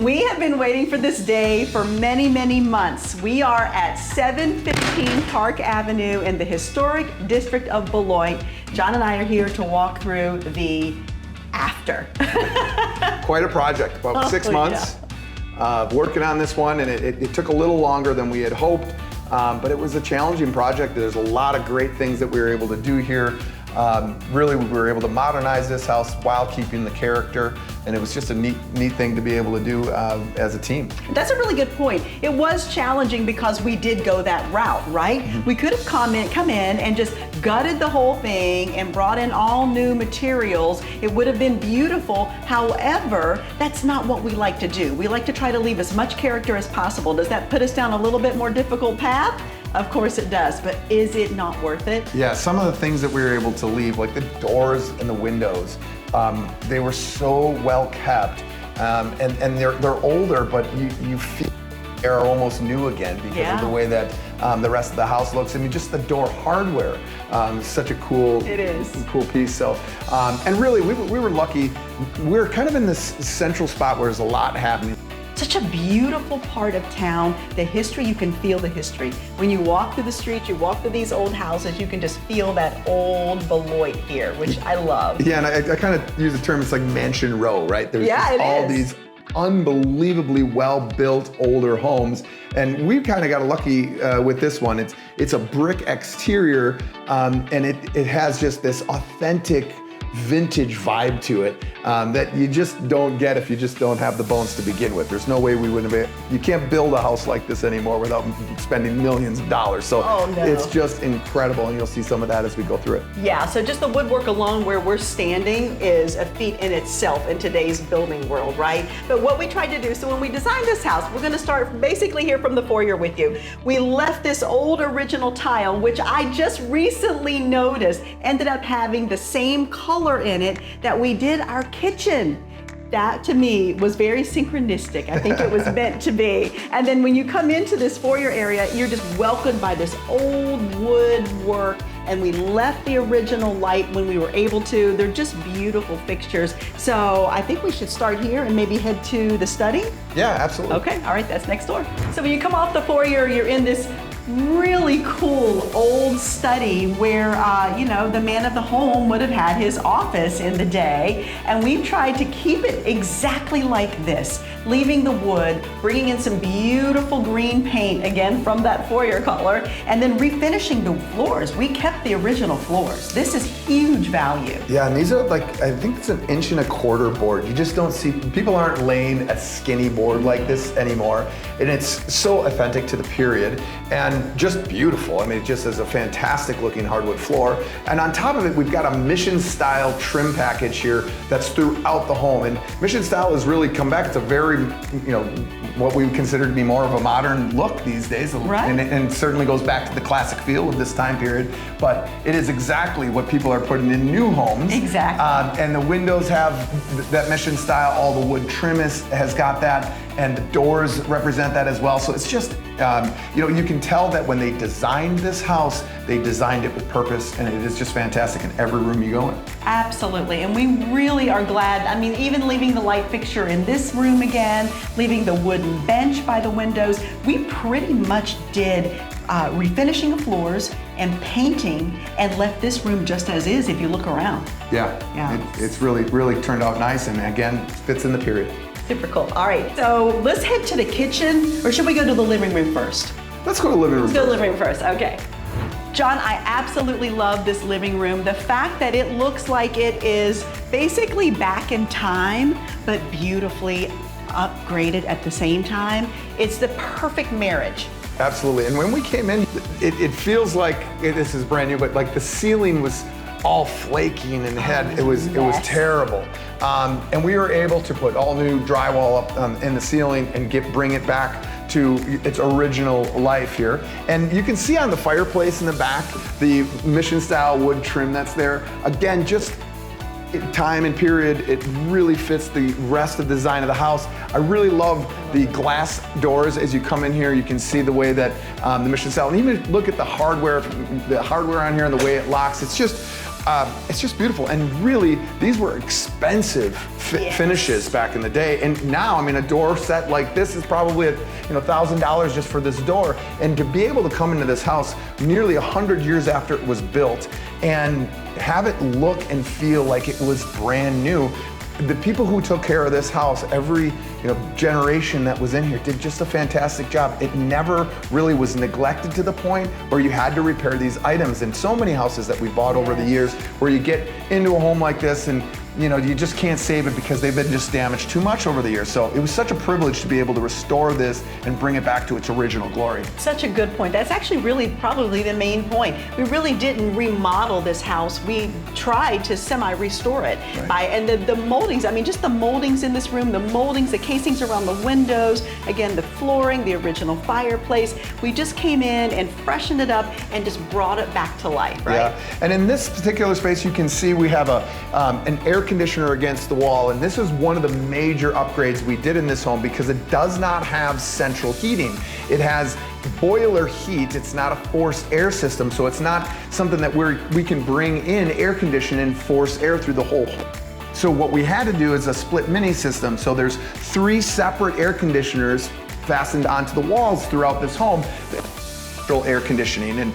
We have been waiting for this day for many, many months. We are at 715 Park Avenue in the historic district of Beloit. John and I are here to walk through the after. Quite a project, about 6 months working on this one, and it took a little longer than we had hoped, but it was a challenging project. There's a lot of great things that we were able to do here. Really, we were able to modernize this house while keeping the character, and it was just a neat thing to be able to do as a team. That's a really good point. It was challenging because we did go that route, right? Mm-hmm. We could have come in and just gutted the whole thing and brought in all new materials. It would have been beautiful. However, that's not what we like to do. We like to try to leave as much character as possible. Does that put us down a little bit more difficult path? Of course it does, but is it not worth it? Yeah, some of the things that we were able to leave, like the doors and the windows, they were so well kept, and they're older, but you feel they're almost new again because of the way that the rest of the house looks. I mean, just the door hardware is such a cool piece. So, and really, we were lucky. We're kind of in this central spot where there's a lot happening. Such a beautiful part of town. The history, you can feel the history. When you walk through the streets, you walk through these old houses, you can just feel that old Beloit here, which I love. Yeah, and I kind of use the term, it's like Mansion Row, right? There's all these unbelievably well-built older homes, and we've kind of got lucky with this one. It's a brick exterior, and it has just this authentic vintage vibe to it that you just don't get if you just don't have the bones to begin with. There's no way we wouldn't have. You can't build a house like this anymore without spending millions of dollars. So it's just incredible, and you'll see some of that as we go through it. Yeah, so just the woodwork alone where we're standing is a feat in itself in today's building world, right? But what we tried to do, so when we designed this house, we're gonna start basically here from the foyer with you. We left this old original tile, which I just recently noticed ended up having the same color in it that we did our kitchen. That to me was very synchronistic. I think it was meant to be. And then when you come into this foyer area, you're just welcomed by this old woodwork, and we left the original light when we were able to. They're just beautiful fixtures. So I think we should start here and maybe head to the study. Yeah, absolutely. Okay, all right, that's next door. So when you come off the foyer, you're in this really cool old study where the man of the home would have had his office in the day, and we've tried to keep it exactly like this, leaving the wood, bringing in some beautiful green paint again from that foyer color, and then refinishing the floors. We kept the original floors. This is huge value. Yeah, and these are I think it's 1.25 inch board. You just don't see, people aren't laying a skinny board like this anymore, and it's so authentic to the period and just beautiful. I mean, it just is a fantastic looking hardwood floor. And on top of it, we've got a mission style trim package here that's throughout the home. And mission style has really come back. It's a very, what we would consider to be more of a modern look these days. Right. And certainly goes back to the classic feel of this time period. But it is exactly what people are putting in new homes. Exactly. And the windows have that mission style. All the wood trim has got that. And the doors represent that as well. So it's just, you can tell that when they designed this house, they designed it with purpose, and it is just fantastic in every room you go in. Absolutely, and we really are glad. I mean, even leaving the light fixture in this room again, leaving the wooden bench by the windows, we pretty much did refinishing the floors and painting, and left this room just as is if you look around. Yeah. It's really turned out nice, and again, fits in the period. Super cool. All right, so let's head to the kitchen, or should we go to the living room first? Let's go to the living room. Let's go to the living room first, okay. John, I absolutely love this living room. The fact that it looks like it is basically back in time, but beautifully upgraded at the same time. It's the perfect marriage. Absolutely, and when we came in, it feels like this is brand new, but like the ceiling was all flaking and it was terrible. And we were able to put all new drywall up in the ceiling and bring it back to its original life here. And you can see on the fireplace in the back, the mission style wood trim that's there. Again, just time and period, it really fits the rest of the design of the house. I really love the glass doors. As you come in here, you can see the way that the mission style, and even look at the hardware on here and the way it locks. It's just it's just beautiful. And really, these were expensive finishes back in the day. And now, I mean, a door set like this is probably $1,000 just for this door. And to be able to come into this house nearly 100 years after it was built and have it look and feel like it was brand new. The people who took care of this house, every generation that was in here, did just a fantastic job. It never really was neglected to the point where you had to repair these items. And so many houses that we bought over the years where you get into a home like this and you just can't save it because they've been just damaged too much over the years. So it was such a privilege to be able to restore this and bring it back to its original glory. Such a good point. That's actually really probably the main point. We really didn't remodel this house. We tried to semi-restore it. And the moldings, I mean, just the moldings in this room, the moldings, the casings around the windows, again, the flooring, the original fireplace. We just came in and freshened it up and just brought it back to life, right? Yeah, and in this particular space, you can see we have an air conditioner against the wall, and this is one of the major upgrades we did in this home because it does not have central heating. It has boiler heat. It's not a forced air system, so it's not something that we can bring in air conditioning and force air through the whole home. So what we had to do is a split mini system. So there's 3 separate air conditioners fastened onto the walls throughout this home. Air conditioning, and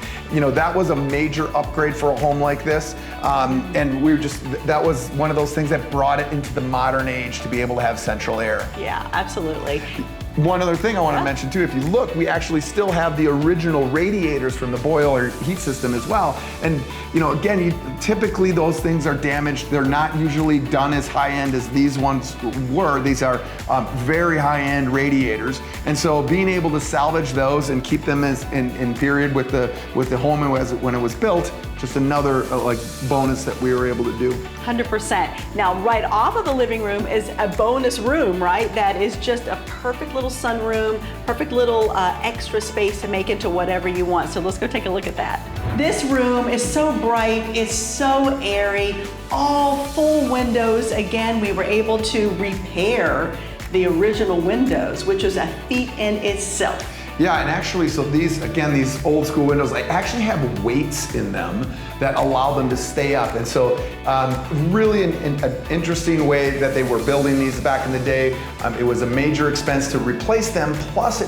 that was a major upgrade for a home like this, and that was one of those things that brought it into the modern age to be able to have central air. Yeah, absolutely. One other thing I want to mention too, if you look, we actually still have the original radiators from the boiler heat system as well. And again, typically those things are damaged. They're not usually done as high end as these ones were. These are very high end radiators. And so being able to salvage those and keep them as in period with the home when it was built, just another bonus that we were able to do. 100%. Now, right off of the living room is a bonus room, right? That is just a perfect little sunroom, perfect little extra space to make into whatever you want. So let's go take a look at that. This room is so bright, it's so airy, all full windows. Again, we were able to repair the original windows, which was a feat in itself. Yeah, and actually, so these old school windows, they actually have weights in them that allow them to stay up. And so really an interesting way that they were building these back in the day. It was a major expense to replace them, plus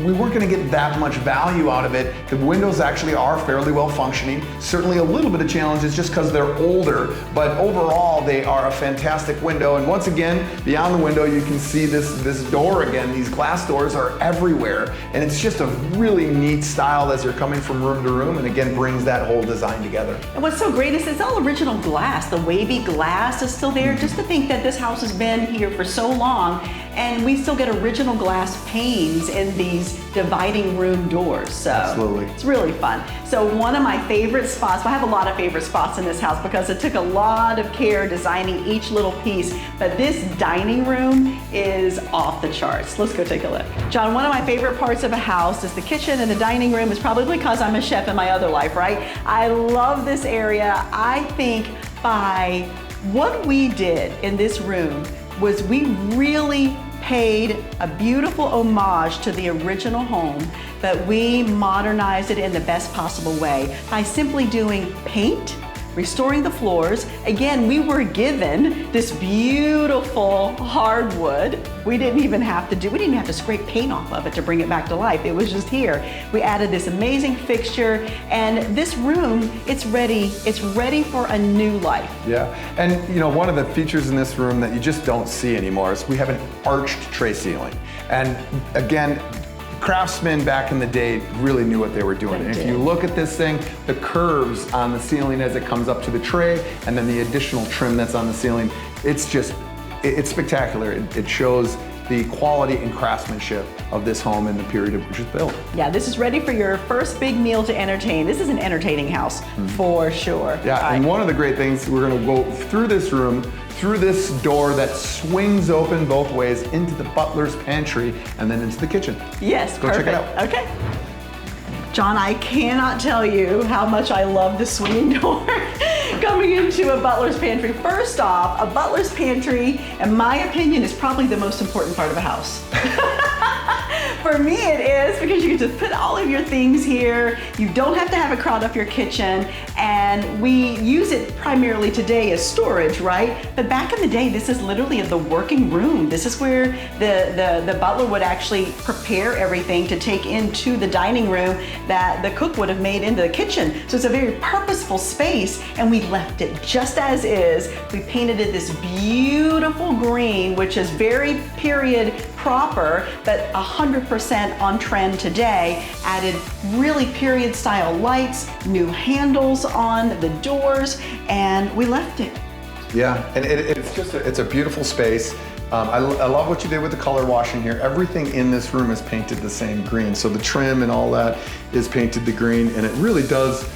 we weren't going to get that much value out of it. The windows actually are fairly well functioning. Certainly a little bit of challenges just because they're older, but overall they are a fantastic window. And once again, beyond the window, you can see this door again. These glass doors are everywhere, and it's just a really neat style as you're coming from room to room, and again brings that whole design together. And what's so great is it's all original glass. The wavy glass is still there. Just to think that this house has been here for so long, and we still get original glass panes in these dividing room doors. So absolutely, it's really fun. So one of my favorite spots, I have a lot of favorite spots in this house because it took a lot of care designing each little piece, but this dining room is off the charts. Let's go take a look. John, one of my favorite parts of a house is the kitchen, and the dining room is probably because I'm a chef in my other life, right? I love this area. I think by what we did in this room was we really paid a beautiful homage to the original home, but we modernized it in the best possible way by simply doing paint, restoring the floors. Again, we were given this beautiful hardwood. We didn't even have to scrape paint off of it to bring it back to life. It was just here. We added this amazing fixture, and this room, it's ready for a new life. Yeah, and one of the features in this room that you just don't see anymore is we have an arched tray ceiling. And again, craftsmen back in the day really knew what they were doing. And if you look at this thing, the curves on the ceiling as it comes up to the tray, and then the additional trim that's on the ceiling, it's spectacular. It shows the quality and craftsmanship of this home in the period of which it's built. Yeah, this is ready for your first big meal to entertain. This is an entertaining house for sure. Yeah, and one of the great things, we're gonna go through this room, through this door that swings open both ways into the butler's pantry and then into the kitchen. Yes, go perfect. Check it out. Okay. John, I cannot tell you how much I love the swinging door coming into a butler's pantry. First off, a butler's pantry, in my opinion, is probably the most important part of a house. For me it is, because you can just put all of your things here. You don't have to have it crowd up your kitchen, and we use it primarily today as storage, right? But back in the day, this is literally the working room. This is where the butler would actually prepare everything to take into the dining room that the cook would have made into the kitchen. So it's a very purposeful space, and we left it just as is. We painted it this beautiful green, which is very period proper, but 100% on trend today. Added really period style lights, new handles on the doors, and we left it. Yeah, and it's a beautiful space. I love what you did with the color washing here. Everything in this room is painted the same green. So the trim and all that is painted the green, and it really does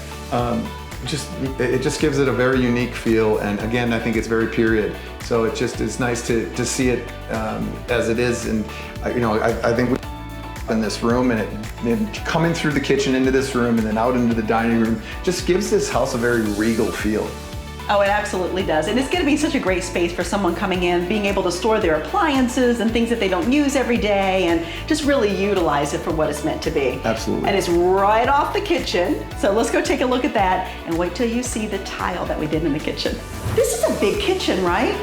it just gives it a very unique feel. And again, I think it's very period. So it's nice to see it as it is. And I think in this room, and it coming through the kitchen into this room and then out into the dining room just gives this house a very regal feel. Oh, it absolutely does. And it's going to be such a great space for someone coming in, being able to store their appliances and things that they don't use every day, and just really utilize it for what it's meant to be. Absolutely. And it's right off the kitchen. So let's go take a look at that and wait till you see the tile that we did in the kitchen. This is a big kitchen, right?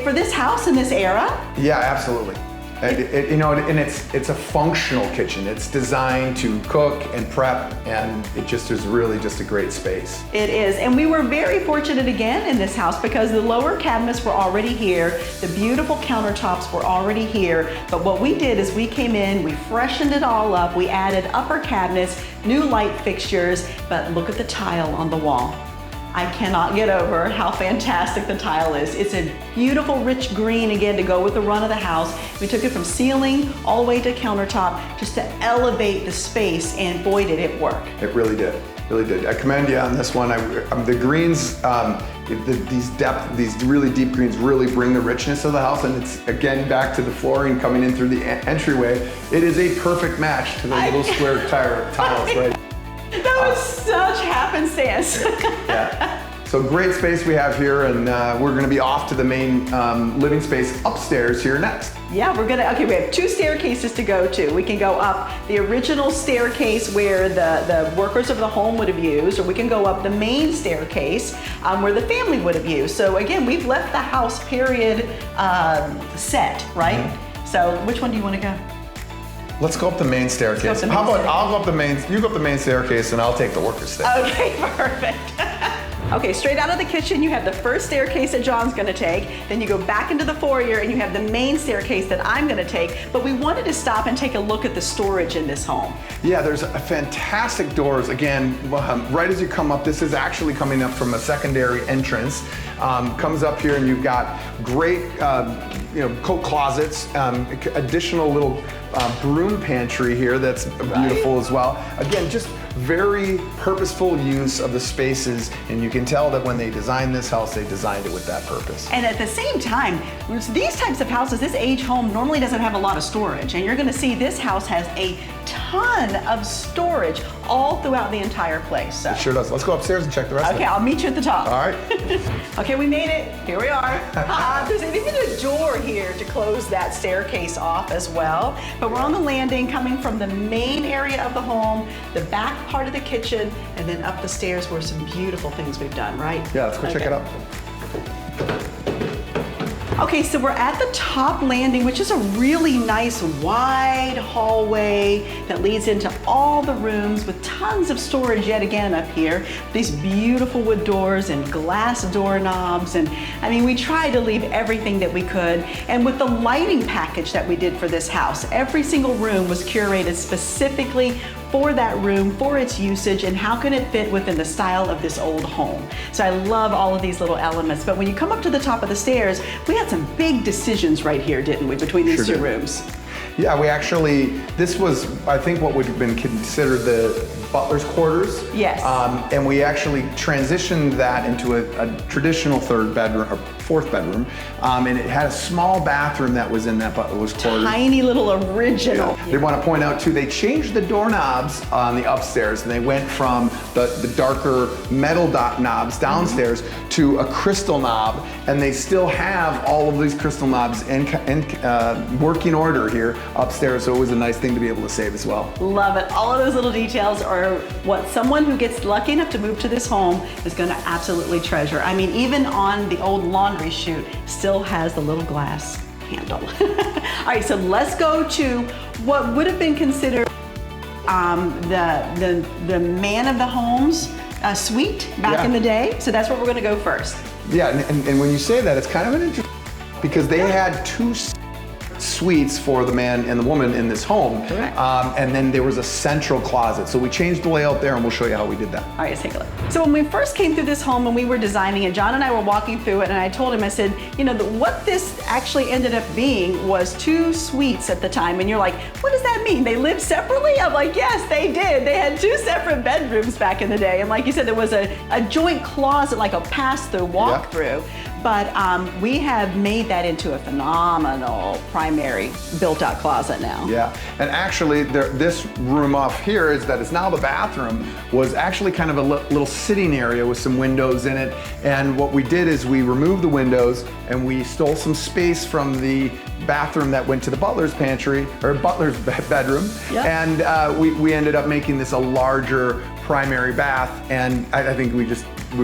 For this house in this era? Yeah, absolutely. And it's a functional kitchen. It's designed to cook and prep, and it just is really just a great space. It is, and we were very fortunate again in this house because the lower cabinets were already here, the beautiful countertops were already here, but what we did is we came in, we freshened it all up, we added upper cabinets, new light fixtures, but look at the tile on the wall. I cannot get over how fantastic the tile is. It's a beautiful rich green, again, to go with the run of the house. We took it from ceiling all the way to countertop just to elevate the space, and boy, did it work. It really did, really did. I commend you on this one. The greens, these really deep greens really bring the richness of the house, and it's, again, back to the flooring coming in through the entryway. It is a perfect match to the little square tiles, right? That was such happenstance. Yeah. So great space we have here, and we're going to be off to the main living space upstairs here next. Yeah, we have 2 staircases to go to. We can go up the original staircase where the workers of the home would have used, or we can go up the main staircase where the family would have used. So again, we've left the house period set, right? Mm-hmm. So which one do you want to go? Let's go up the main staircase. How about I'll go up the main, you go up the main staircase, and I'll take the workers' staircase. Okay, perfect. Okay, straight out of the kitchen, you have the first staircase that John's gonna take, then you go back into the foyer and you have the main staircase that I'm gonna take, but we wanted to stop and take a look at the storage in this home. Yeah, there's fantastic doors. Again, right as you come up, this is actually coming up from a secondary entrance. Comes up here and you've got great coat closets, additional little broom pantry here that's beautiful as well. Again, just very purposeful use of the spaces, and you can tell that when they designed this house, they designed it with that purpose. And at the same time, these types of houses, this age home normally doesn't have a lot of storage, and you're gonna see this house has a ton of storage all throughout the entire place. So. It sure does. Let's go upstairs and check the rest of it. Okay, I'll meet you at the top. All right. Okay, we made it. Here we are. There's even a door here to close that staircase off as well. But we're on the landing coming from the main area of the home, the back part of the kitchen, and then up the stairs where some beautiful things we've done, right? Yeah, let's go check it out. Okay, so we're at the top landing, which is a really nice wide hallway that leads into all the rooms with tons of storage yet again up here. These beautiful wood doors and glass doorknobs, and I mean, we tried to leave everything that we could. And with the lighting package that we did for this house, every single room was curated specifically for that room, for its usage, and how can it fit within the style of this old home. So I love all of these little elements, but when you come up to the top of the stairs, we had some big decisions right here, didn't we, between these two rooms? Yeah, this was, I think, what would have been considered the butler's quarters. Yes. And we actually transitioned that into a traditional third bedroom, or fourth bedroom. And it had a small bathroom that was in that butler's quarters. Tiny little original. Yeah. They want to point out too, they changed the doorknobs on the upstairs, and they went from the darker metal knobs downstairs to a crystal knob, and they still have all of these crystal knobs in working order here upstairs, so it was a nice thing to be able to save as well. Love it. All of those little details are are what someone who gets lucky enough to move to this home is going to absolutely treasure. I mean, even on the old laundry chute, still has the little glass handle. All right, so let's go to what would have been considered the man of the home's suite back in the day. So that's where we're going to go first. Yeah, and when you say that, it's kind of an interesting, because they had two suites for the man and the woman in this home. Correct. And then there was a central closet. So we changed the layout there, and we'll show you how we did that. All right, let's take a look. So when we first came through this home and we were designing it, John and I were walking through it, and I told him, I said, you know, what this actually ended up being was 2 suites at the time. And you're like, what does that mean? They lived separately? I'm like, yes, they did. They had 2 separate bedrooms back in the day. And like you said, there was a joint closet, like a pass-through, walk-through. But we have made that into a phenomenal primary built-out closet now. Yeah, and actually this room off here is that it's now the bathroom, was actually kind of a little sitting area with some windows in it. And what we did is we removed the windows and we stole some space from the bathroom that went to the butler's pantry, or butler's bedroom. Yep. And we ended up making this a larger primary bath, and I think we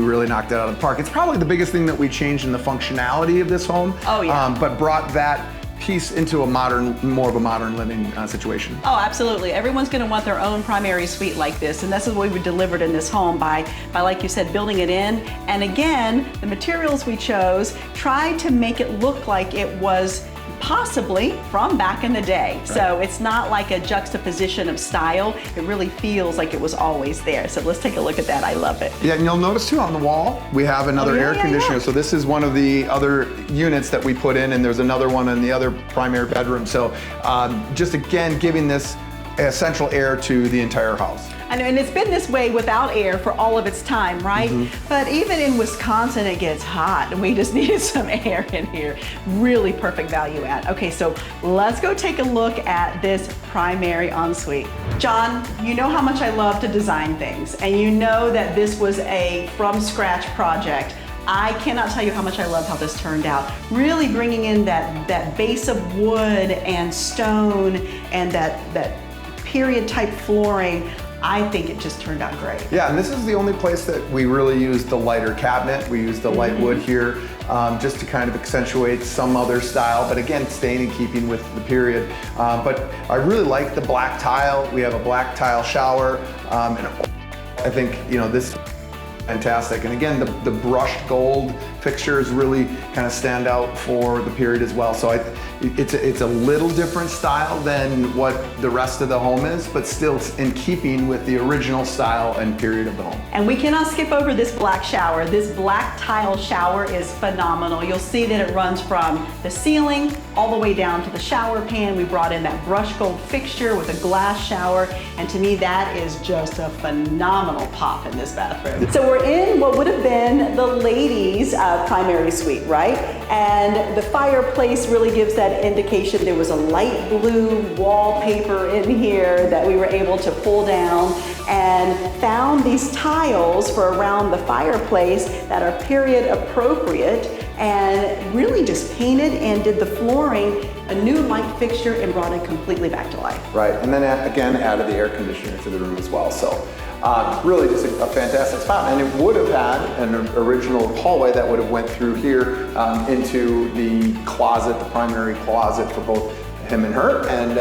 really knocked it out of the park. It's probably the biggest thing that we changed in the functionality of this home. Oh yeah. But brought that piece into a more of a modern living situation. Oh, absolutely. Everyone's going to want their own primary suite like this, and this is what we delivered in this home by like you said, building it in. And again, the materials we chose tried to make it look like it was possibly from back in the day. Right. So it's not like a juxtaposition of style. It really feels like it was always there. So let's take a look at that. I love it. Yeah, and you'll notice too on the wall, we have another air conditioner. Yeah. So this is one of the other units that we put in, and there's another one in the other primary bedroom. So just again, giving this central air to the entire house. And it's been this way without air for all of its time, right? Mm-hmm. But even in Wisconsin, it gets hot, and we just needed some air in here. Really perfect value add. Okay, so let's go take a look at this primary ensuite. John, you know how much I love to design things, and you know that this was a from scratch project. I cannot tell you how much I love how this turned out. Really bringing in that base of wood and stone and that period type flooring. I think it just turned out great. Yeah, and this is the only place that we really used the lighter cabinet. We used the light wood here just to kind of accentuate some other style, but again, staying in keeping with the period. But I really like the black tile. We have a black tile shower, and I think, you know, this is fantastic. And again, the brushed gold fixtures really kind of stand out for the period as well. So it's a little different style than what the rest of the home is, but still in keeping with the original style and period of the home. And we cannot skip over this black shower. This black tile shower is phenomenal. You'll see that it runs from the ceiling all the way down to the shower pan. We brought in that brushed gold fixture with a glass shower, and to me that is just a phenomenal pop in this bathroom. So we're in what would have been the ladies' primary suite, right? And the fireplace really gives that indication. There was a light blue wallpaper in here that we were able to pull down, and found these tiles for around the fireplace that are period appropriate, and really just painted and did the flooring a new light fixture and brought it completely back to life. Right, and then again added the air conditioner to the room as well. So really just a fantastic spot, and it would have had an original hallway that would have went through here into the closet, the primary closet for both him and her, and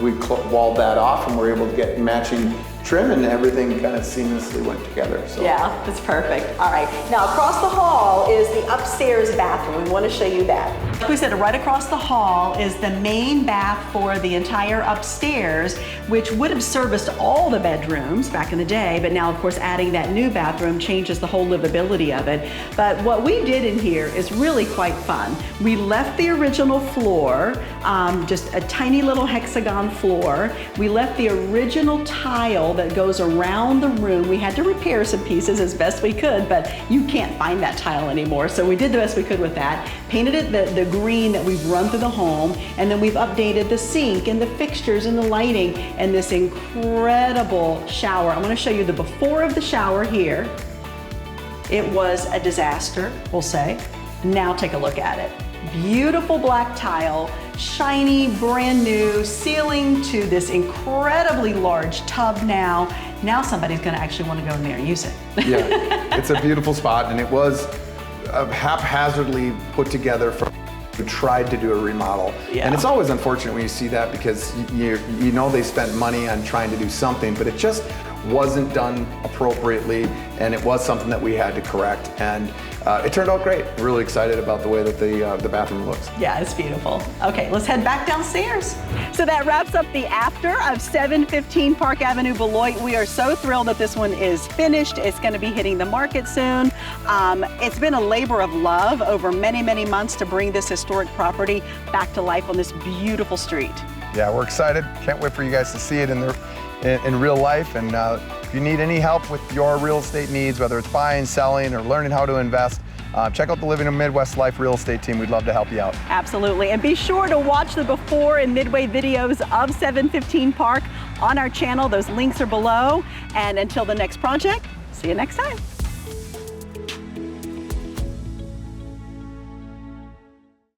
we walled that off, and we're able to get matching trim, and everything kind of seamlessly went together. So. Yeah, that's perfect. All right, now across the hall is the upstairs bathroom. We want to show you that. Like we said, right across the hall is the main bath for the entire upstairs, which would have serviced all the bedrooms back in the day, but now of course adding that new bathroom changes the whole livability of it. But what we did in here is really quite fun. We left the original floor, just a tiny little hexagon floor. We left the original tile that goes around the room. We had to repair some pieces as best we could, but you can't find that tile anymore. So we did the best we could with that. Painted it the green that we've run through the home, and then we've updated the sink and the fixtures and the lighting and this incredible shower. I'm gonna show you the before of the shower here. It was a disaster, we'll say. Now take a look at it. Beautiful black tile, shiny, brand new ceiling to this incredibly large tub now. Now somebody's gonna actually wanna go in there and use it. Yeah, it's a beautiful spot, and it was haphazardly put together for who tried to do a remodel. Yeah. And it's always unfortunate when you see that, because you know they spent money on trying to do something, but it just wasn't done appropriately, and it was something that we had to correct. And it turned out great. Really excited about the way that the bathroom looks. Yeah, it's beautiful. Okay, let's head back downstairs. So that wraps up the after of 715 Park Avenue, Beloit. We are so thrilled that this one is finished. It's going to be hitting the market soon. It's been a labor of love over many, many months to bring this historic property back to life on this beautiful street. Yeah, we're excited. Can't wait for you guys to see it in real life. And if you need any help with your real estate needs, whether it's buying, selling, or learning how to invest, check out the Living in Midwest Life real estate team. We'd love to help you out. Absolutely. And be sure to watch the before and midway videos of 715 Park on our channel. Those links are below. And until the next project, see you next time.